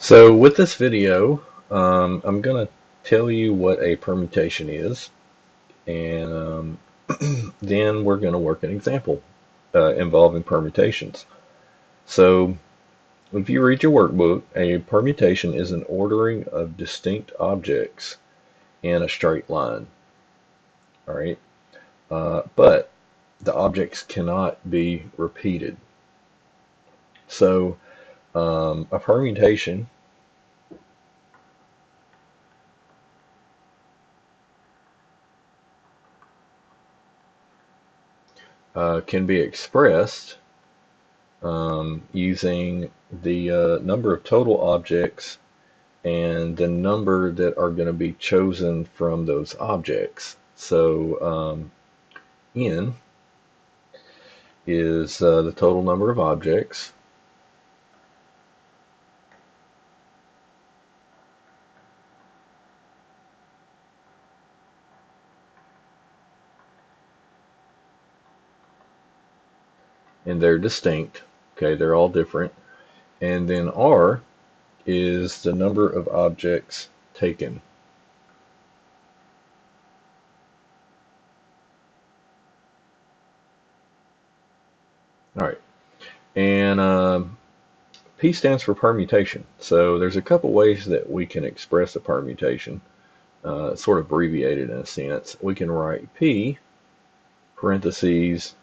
So with this video, I'm going to tell you what a permutation is, and then we're going to work an example involving permutations. So if you read your workbook, a permutation is an ordering of distinct objects in a straight line. All right, but the objects cannot be repeated. So a permutation can be expressed using the number of total objects and the number that are going to be chosen from those objects. So n is the total number of objects, and they're distinct. Okay, they're all different. And then r is the number of objects taken. All right, and P stands for permutation. So there's a couple ways that we can express a permutation, sort of abbreviated in a sense. We can write P parentheses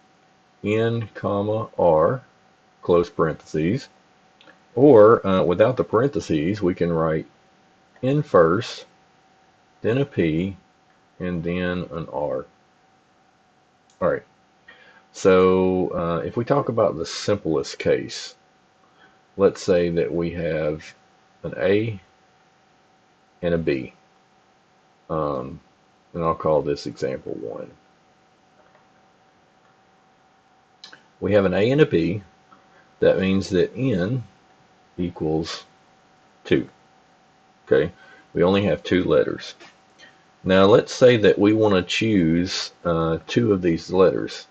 n comma r close parentheses, or without the parentheses we can write n first, then a P, and then an R. All right, so if we talk about the simplest case, let's say that we have an A and a B, and I'll call this example 1. We have an A and a B. That means that n equals 2. Okay, we only have 2 letters. Now let's say that we want to choose 2 of these letters.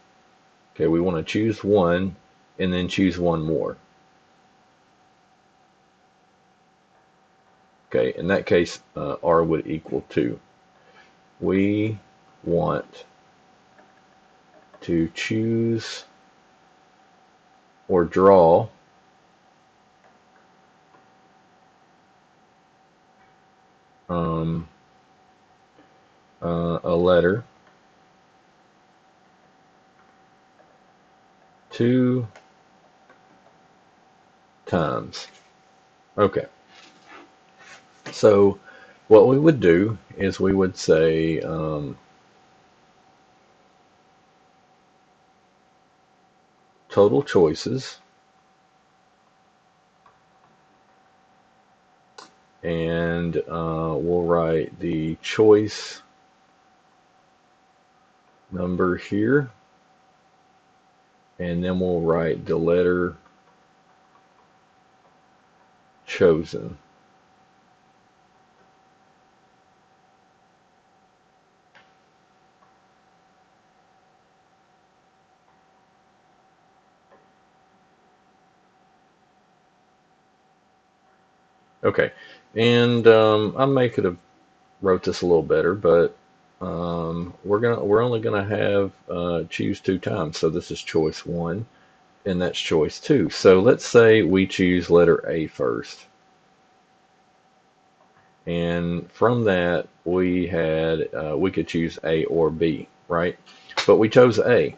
Okay, we want to choose one and then choose one more. Okay, in that case, R would equal 2. We want to choose or draw a letter 2 times. Okay, so what we would do is we would say total choices, and we'll write the choice number here, and then we'll write the letter chosen. Okay, and I may could have wrote this a little better, but we're only gonna have choose 2 times. So this is choice 1, and that's choice 2. So let's say we choose letter A first, and from that we had we could choose A or B, right? But we chose A,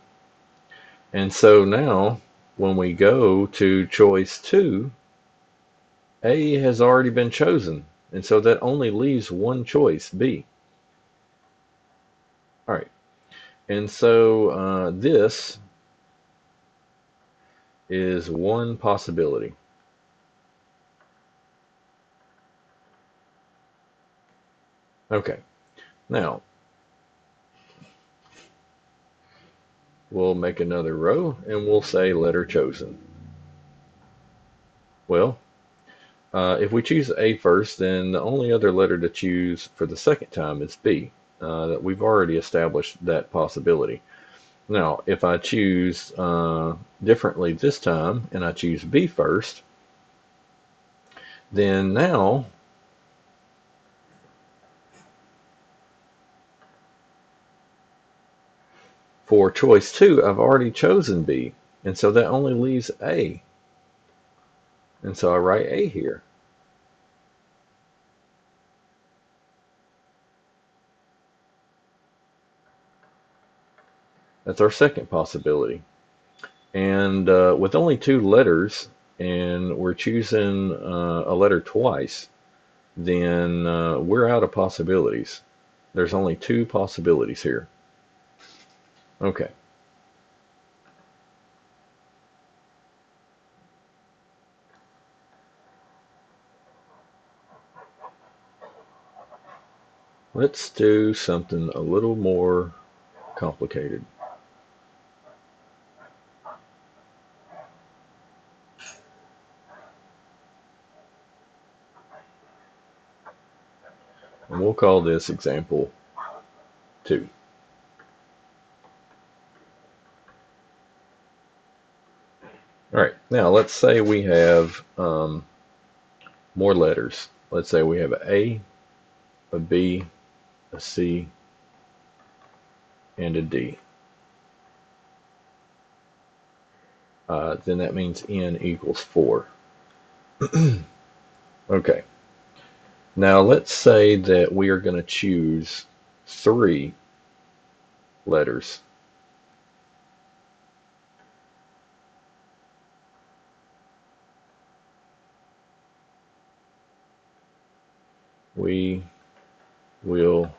and so now when we go to choice 2, A has already been chosen, and so that only leaves one choice, B. All right, and so this is one possibility. Okay, now we'll make another row and we'll say letter chosen. Well, if we choose A first, then the only other letter to choose for the second time is B. That we've already established that possibility. Now, if I choose differently this time and I choose B first, Then now, for choice 2, I've already chosen B, and so that only leaves A. And so I write A here. That's our second possibility. And with only 2 letters, and we're choosing a letter twice, then we're out of possibilities. There's only 2 possibilities here. Okay. Let's do something a little more complicated. And we'll call this example 2. All right, now let's say we have more letters. Let's say we have a B, a C, and a D. Then that means N equals 4. Okay, now let's say that we are going to choose 3 letters. We will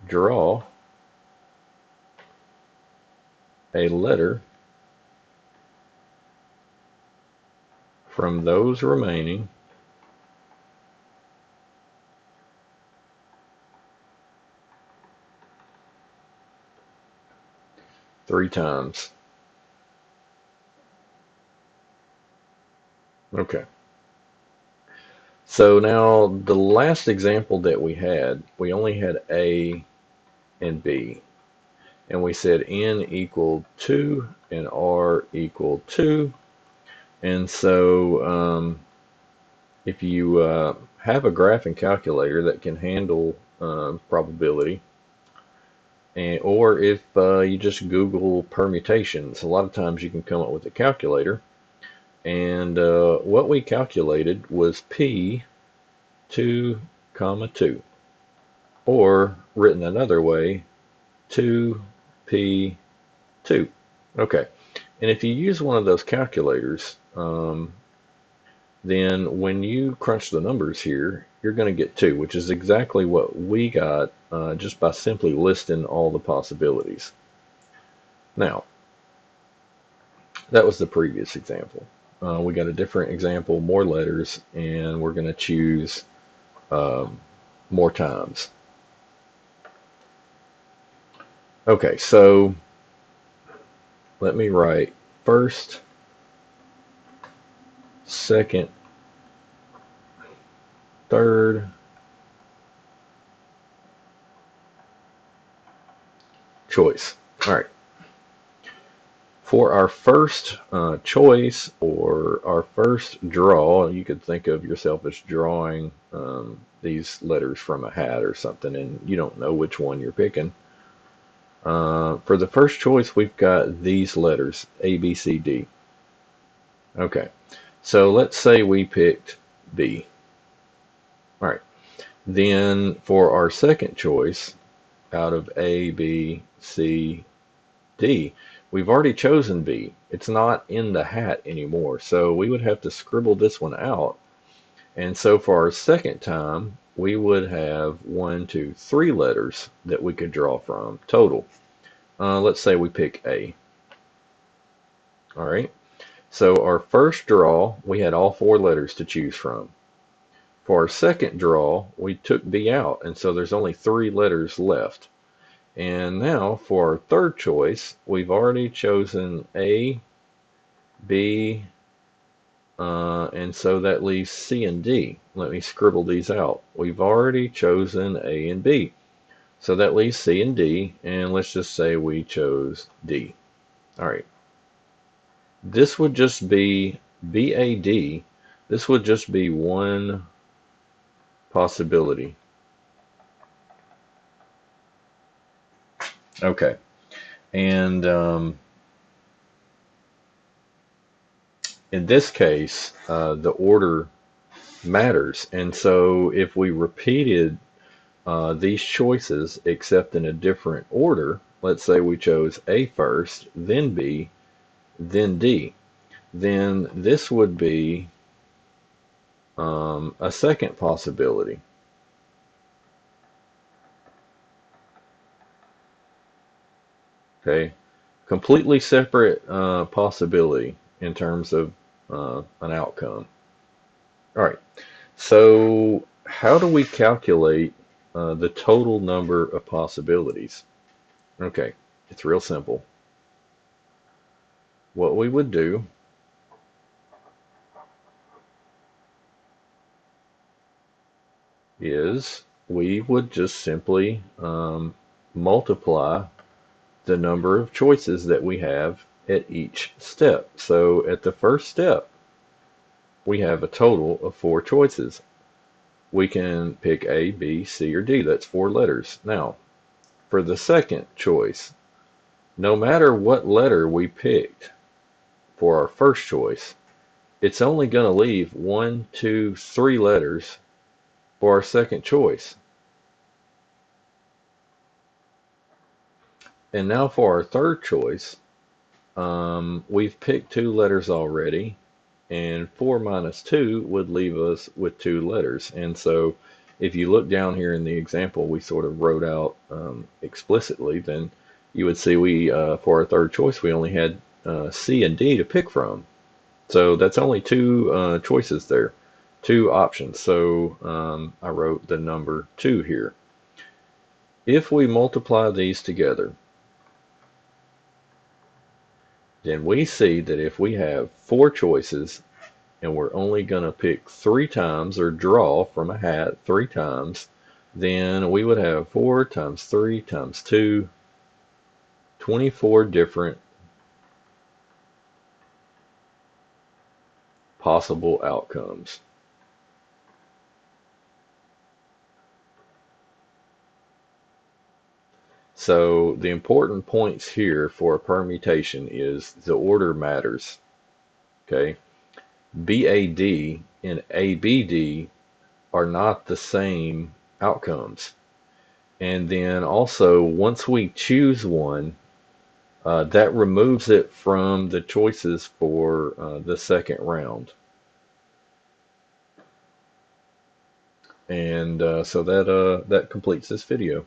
draw a letter from those remaining 3 times. Okay. So now the last example that we only had A and B. And we said N equaled 2 and R equaled 2. And so if you have a graphing calculator that can handle probability, or if you just Google permutations, a lot of times you can come up with a calculator. And what we calculated was P 2, 2. Or written another way, 2P 2. Okay. And if you use one of those calculators, then when you crunch the numbers here, you're going to get 2, which is exactly what we got just by simply listing all the possibilities. Now, that was the previous example. We got a different example, more letters, and we're going to choose more times. Okay, so let me write first, second, third, choice. All right. For our first choice or our first draw, you could think of yourself as drawing these letters from a hat or something, and you don't know which one you're picking. For the first choice, we've got these letters, A, B, C, D. Okay, so let's say we picked B. All right, then for our second choice, out of A, B, C, D, we've already chosen B. It's not in the hat anymore, so we would have to scribble this one out. And so for our second time, we would have 1, 2, 3 letters that we could draw from total. Let's say we pick A. All right. So our first draw, we had all 4 letters to choose from. For our second draw, we took B out, and so there's only 3 letters left. And now for our third choice, we've already chosen A, B, and so that leaves C and D. Let me scribble these out. We've already chosen A and B. So that leaves C and D, and let's just say we chose D. All right. This would just be BAD. This would just be one possibility. Okay. And in this case, the order matters. And so if we repeated these choices except in a different order, let's say we chose A first, then B, then D, then this would be a second possibility. Okay, completely separate possibility in terms of an outcome. All right, so how do we calculate the total number of possibilities? Okay, it's real simple. What we would do is we would just simply multiply the number of choices that we have at each step. So at the first step, we have a total of 4 choices. We can pick A, B, C, or D. That's 4 letters. Now, for the second choice, no matter what letter we picked for our first choice, it's only going to leave 1, 2, 3 letters for our second choice. And now for our third choice, we've picked 2 letters already, and 4 minus 2 would leave us with 2 letters. And so if you look down here in the example we sort of wrote out explicitly, then you would see for our third choice, we only had C and D to pick from. So that's only 2 choices there, 2 options. So I wrote the number 2 here. If we multiply these together, then we see that if we have 4 choices and we're only going to pick 3 times or draw from a hat 3 times, then we would have 4 times 3 times 2, 24 different possible outcomes. So the important points here for a permutation is the order matters. Okay, BAD and ABD are not the same outcomes. And then also, once we choose one, that removes it from the choices for the second round. And so that completes this video.